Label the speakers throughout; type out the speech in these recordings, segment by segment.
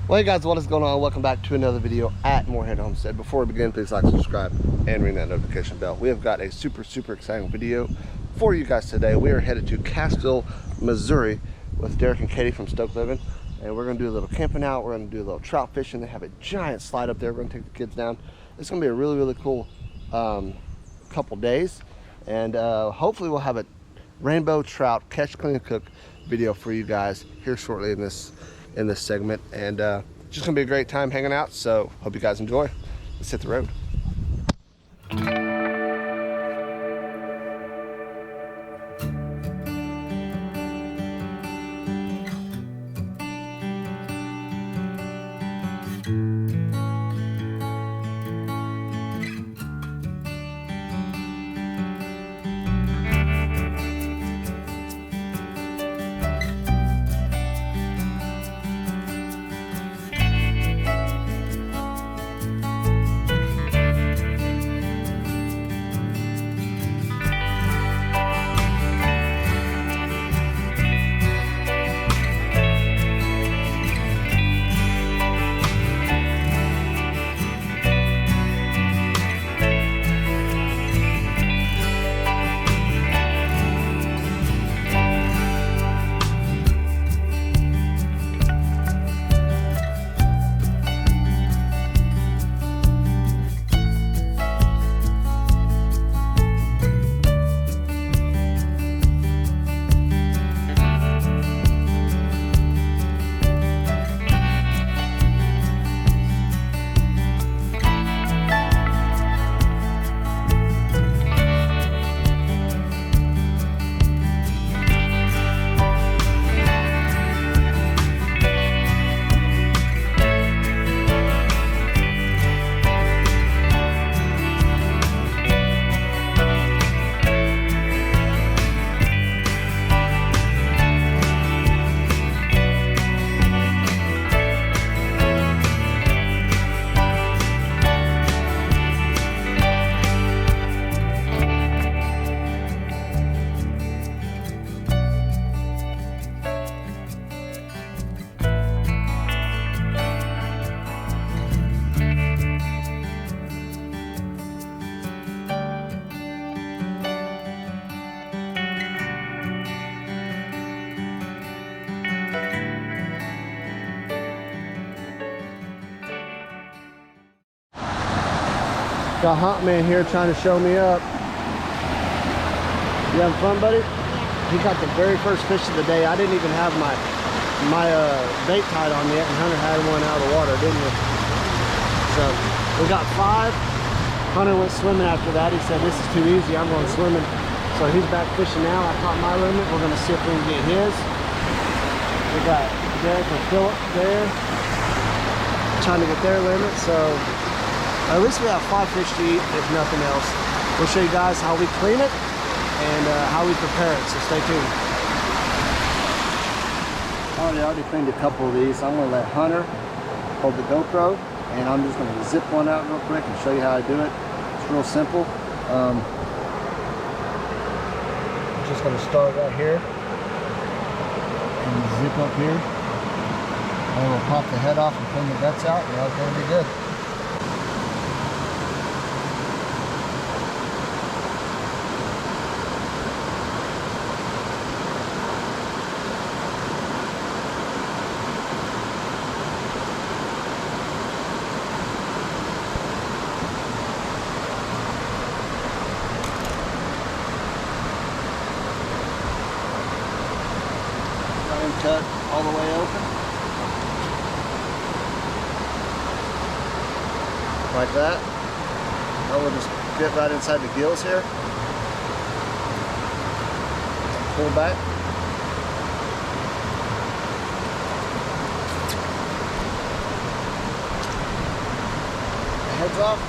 Speaker 1: Well, hey guys, what is going on? Welcome back to another video at Homestead. Before we begin, please like, subscribe, and ring that notification bell. We have got a super exciting video for you guys today. We are headed to Cassville, Missouri with Derek and Katie from Stokes Living, and we're going to do a little camping out. We're going to do a little trout fishing. They have a giant slide up there. We're going to take the kids down. It's going to be a really cool couple days, and hopefully we'll have a rainbow trout catch, clean, and cook video for you guys here shortly in this segment, and just gonna be a great time hanging out. So hope you guys enjoy. Let's hit the road. Got Huntman here trying to show me up. You having fun, buddy? He got the very first fish of the day. I didn't even have my bait tied on yet, and Hunter had one out of the water, didn't we? So we got 5. Hunter went swimming after that. He said, "This is too easy. I'm going swimming." So he's back fishing now. I caught my limit. We're going to see if we can get his. We got Derek and Phillip there trying to get their limit. So at least we have 5 fish to eat, if nothing else. We'll show you guys how we clean it and how we prepare it, so stay tuned. I already cleaned a couple of these. I'm going to let Hunter hold the GoPro, and I'm just going to zip one out real quick and show you how I do it. It's real simple. I'm just going to start right here and zip up here. And we'll pop the head off and clean the guts out, and that's going to be good. Cut all the way open like that. Now we'll just get right inside the gills here, pull back, the heads off.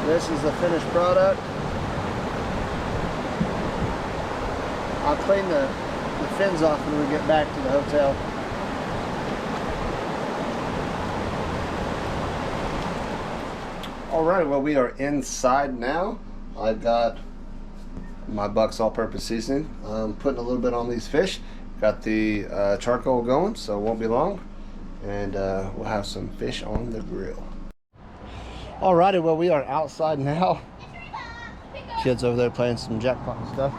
Speaker 1: This is the finished product. I'll clean the fins off when we get back to the hotel. Alright, well, we are inside now. I've got my Buck's all-purpose seasoning. I'm putting a little bit on these fish. Got the charcoal going, so it won't be long. And we'll have some fish on the grill. Alrighty, well, we are outside now. Kids over there playing some jackpot and stuff.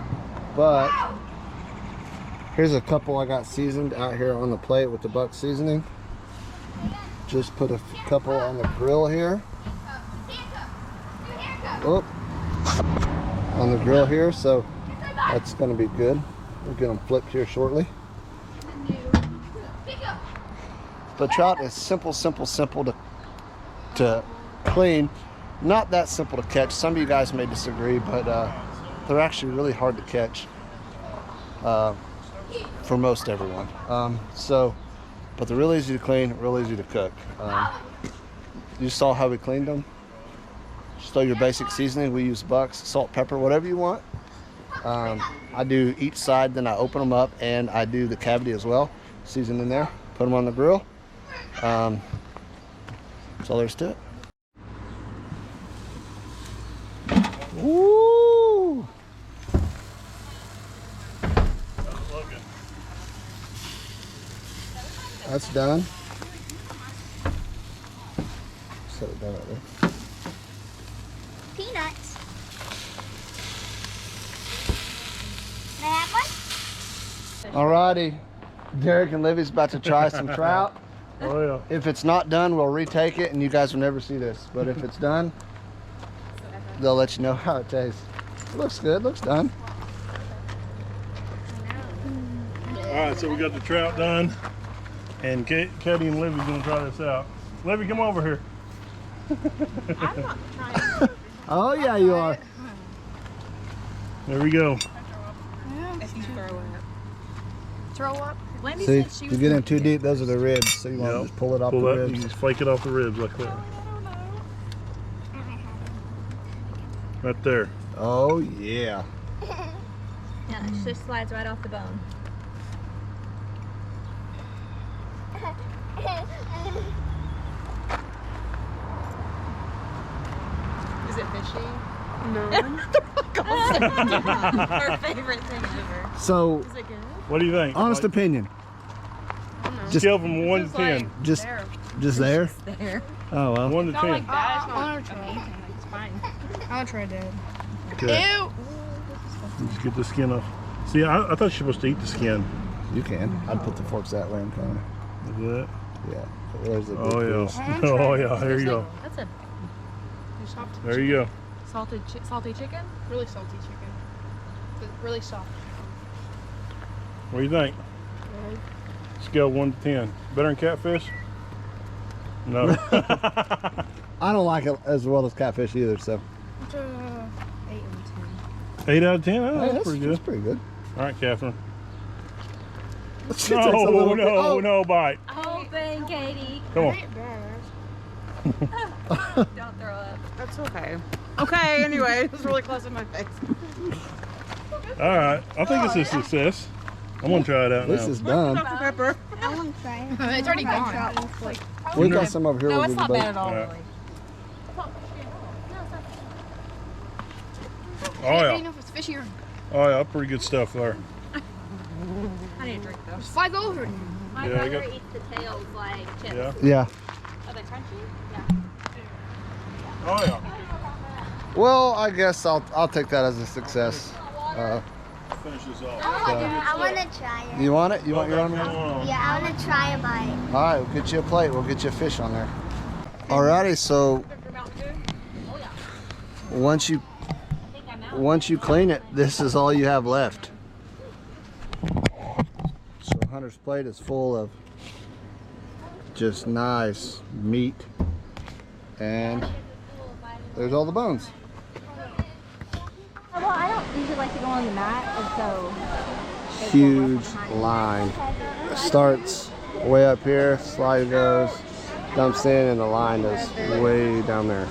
Speaker 1: But here's a couple I got seasoned out here on the plate with the Buck seasoning. Just put a couple on the grill here. Oh, on the grill here, so that's going to be good. We'll get them flipped here shortly. But trout is simple to clean. Not that simple to catch. Some of you guys may disagree, but they're actually really hard to catch for most everyone. But they're really easy to clean, real easy to cook. You saw how we cleaned them. Just throw your basic seasoning. We use Buck's, salt, pepper, whatever you want. I do each side, then I open them up, and I do the cavity as well. Season in there, put them on the grill. That's all there is to it. Woo! That's done. Set it down right there.
Speaker 2: Peanuts. Can I have one?
Speaker 1: Alrighty, Derek and Livy's about to try some trout.
Speaker 3: Oh yeah.
Speaker 1: If it's not done, we'll retake it and you guys will never see this. But if it's done, they'll let you know how it tastes. It looks good, looks done.
Speaker 3: Alright, so we got the trout done. And Katie and Livy's gonna try this out. Livy, come over here.
Speaker 4: I'm not trying.
Speaker 1: Oh yeah, you are.
Speaker 3: There we go.
Speaker 4: If you throw up. Throw up? Wendy
Speaker 1: See,
Speaker 4: said she
Speaker 1: you
Speaker 4: was
Speaker 1: get in too deep, those are the ribs. So you want to
Speaker 3: Yep.
Speaker 1: just pull it off
Speaker 3: Pull
Speaker 1: the
Speaker 3: that,
Speaker 1: ribs.
Speaker 3: you just flake it off the ribs like that. Right there.
Speaker 1: Oh yeah.
Speaker 2: Yeah, it just slides right off the bone.
Speaker 4: Is it fishy?
Speaker 2: No.
Speaker 4: Her favorite thing ever.
Speaker 1: So,
Speaker 4: Is it good?
Speaker 3: What do you think?
Speaker 1: honest opinion.
Speaker 4: I don't know.
Speaker 1: Just-
Speaker 3: Scale from 1 to
Speaker 4: It's
Speaker 3: 10.
Speaker 4: like
Speaker 1: Just,
Speaker 4: there.
Speaker 1: just there.
Speaker 4: There.
Speaker 1: Oh well.
Speaker 3: 1 to
Speaker 4: It's not
Speaker 3: 10.
Speaker 4: like that. It's
Speaker 2: I
Speaker 4: not
Speaker 2: wanna try.
Speaker 4: amazing. It's fine.
Speaker 2: I'll try that.
Speaker 3: Okay.
Speaker 4: Ew.
Speaker 3: Just get the skin off. See, I thought you were supposed to eat the skin.
Speaker 1: You can. I'd put the forks that way and kind
Speaker 3: Is that?
Speaker 1: of. Yeah. There's the big
Speaker 3: Oh
Speaker 1: piece.
Speaker 3: yeah. Oh yeah. There you go.
Speaker 4: That's a soft
Speaker 3: There you go.
Speaker 4: salty chicken.
Speaker 5: Really salty chicken. But really soft.
Speaker 3: What do you think? Scale 1 to 10. Better than catfish? No.
Speaker 1: I don't like it as well as catfish either, so.
Speaker 5: 8 and
Speaker 3: 8 out of 10? Oh,
Speaker 1: Hey,
Speaker 3: that's pretty good.
Speaker 1: That's pretty good.
Speaker 3: All right, Catherine.
Speaker 1: She takes a little bit- oh.
Speaker 3: No bite.
Speaker 4: Open, Katie.
Speaker 3: Come on.
Speaker 4: Don't throw up.
Speaker 5: That's okay. Okay, anyway, it was really close in my face.
Speaker 3: All right. I think it's a success. I'm going to try it out
Speaker 1: This
Speaker 3: now.
Speaker 1: is done.
Speaker 5: Dr. Pepper.
Speaker 2: I want to try it.
Speaker 5: It's already gone.
Speaker 1: We got some over here.
Speaker 4: No,
Speaker 1: we'll
Speaker 4: it's
Speaker 1: give you
Speaker 4: not
Speaker 1: both.
Speaker 4: bad at all,
Speaker 3: Yeah.
Speaker 4: really.
Speaker 3: Oh,
Speaker 5: I didn't
Speaker 3: yeah.
Speaker 5: know if it's fishy or
Speaker 3: Oh, yeah. Pretty good stuff there.
Speaker 4: I need a drink though.
Speaker 5: flag over.
Speaker 2: My
Speaker 3: Yeah, I
Speaker 2: brother
Speaker 3: got-
Speaker 2: eats the tails like chips.
Speaker 3: Yeah.
Speaker 1: Yeah.
Speaker 4: Are they crunchy?
Speaker 3: Oh, yeah.
Speaker 1: Well, I guess I'll take that as a success.
Speaker 3: Finish this off.
Speaker 2: I want to try it.
Speaker 1: You want it? You want your own?
Speaker 2: Yeah, I want to try a bite.
Speaker 1: All right, we'll get you a plate. We'll get you a fish on there. Alrighty, so once you clean it, this is all you have left. So Hunter's plate is full of just nice meat, and there's all the bones.
Speaker 2: Well, I don't usually like to go on the mat, and so...
Speaker 1: Huge line. Starts way up here, slide goes, dumps in, and the line is way down there.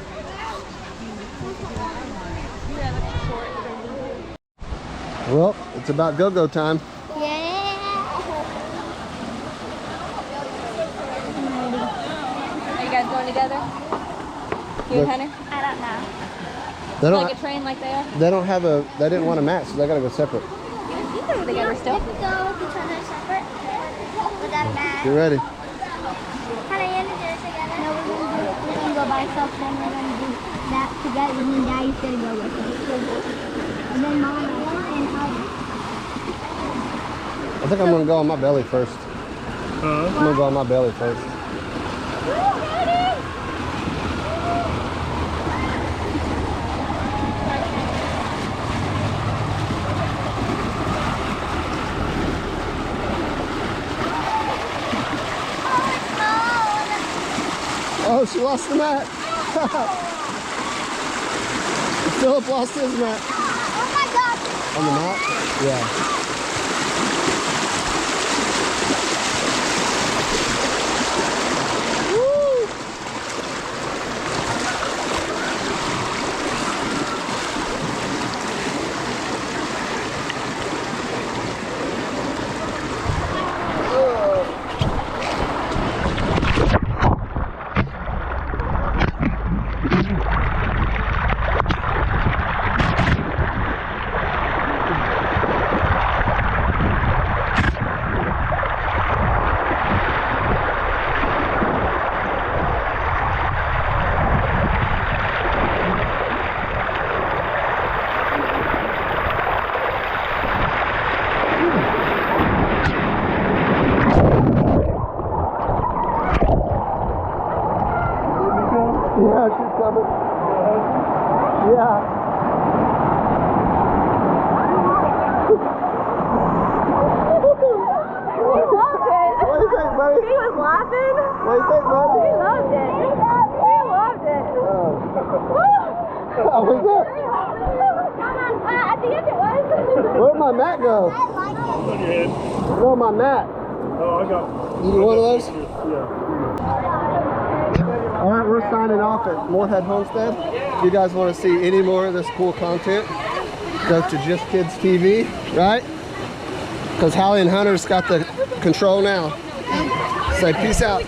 Speaker 1: Well, it's about go-go time.
Speaker 2: Are you guys going together? You and Hunter?
Speaker 4: I don't know.
Speaker 1: They don't.
Speaker 2: Like a train like they are?
Speaker 1: They don't have a. They didn't want a match, so they gotta go separate.
Speaker 2: You can go together still.
Speaker 4: We go with each other separate without a match.
Speaker 1: Get ready.
Speaker 4: How do you do it together? No, we're gonna go by ourselves and we're gonna do that together. And then Daddy's gonna go with us. And then Mom and Hunter.
Speaker 1: I think I'm gonna go on my belly first. I'm gonna go on my belly first. Oh, she lost the mat. Philip lost his mat.
Speaker 4: Oh my God!
Speaker 1: On the mat? Yeah. Yeah, she's coming. Yeah. What do you think, buddy?
Speaker 2: He was laughing.
Speaker 1: What do you think, buddy?
Speaker 2: He loved it. He loved it.
Speaker 1: How was that?
Speaker 2: At the end it was.
Speaker 1: Where'd my mat go?
Speaker 4: I like it.
Speaker 3: On your head.
Speaker 1: No, my mat.
Speaker 3: Oh, I got.
Speaker 1: You need one of those?
Speaker 3: Yeah.
Speaker 1: All right, we're signing off at Moorhead Homestead. If you guys want to see any more of this cool content, go to Just Kids TV, right? Because Hallie and Hunter's got the control now. Say peace out.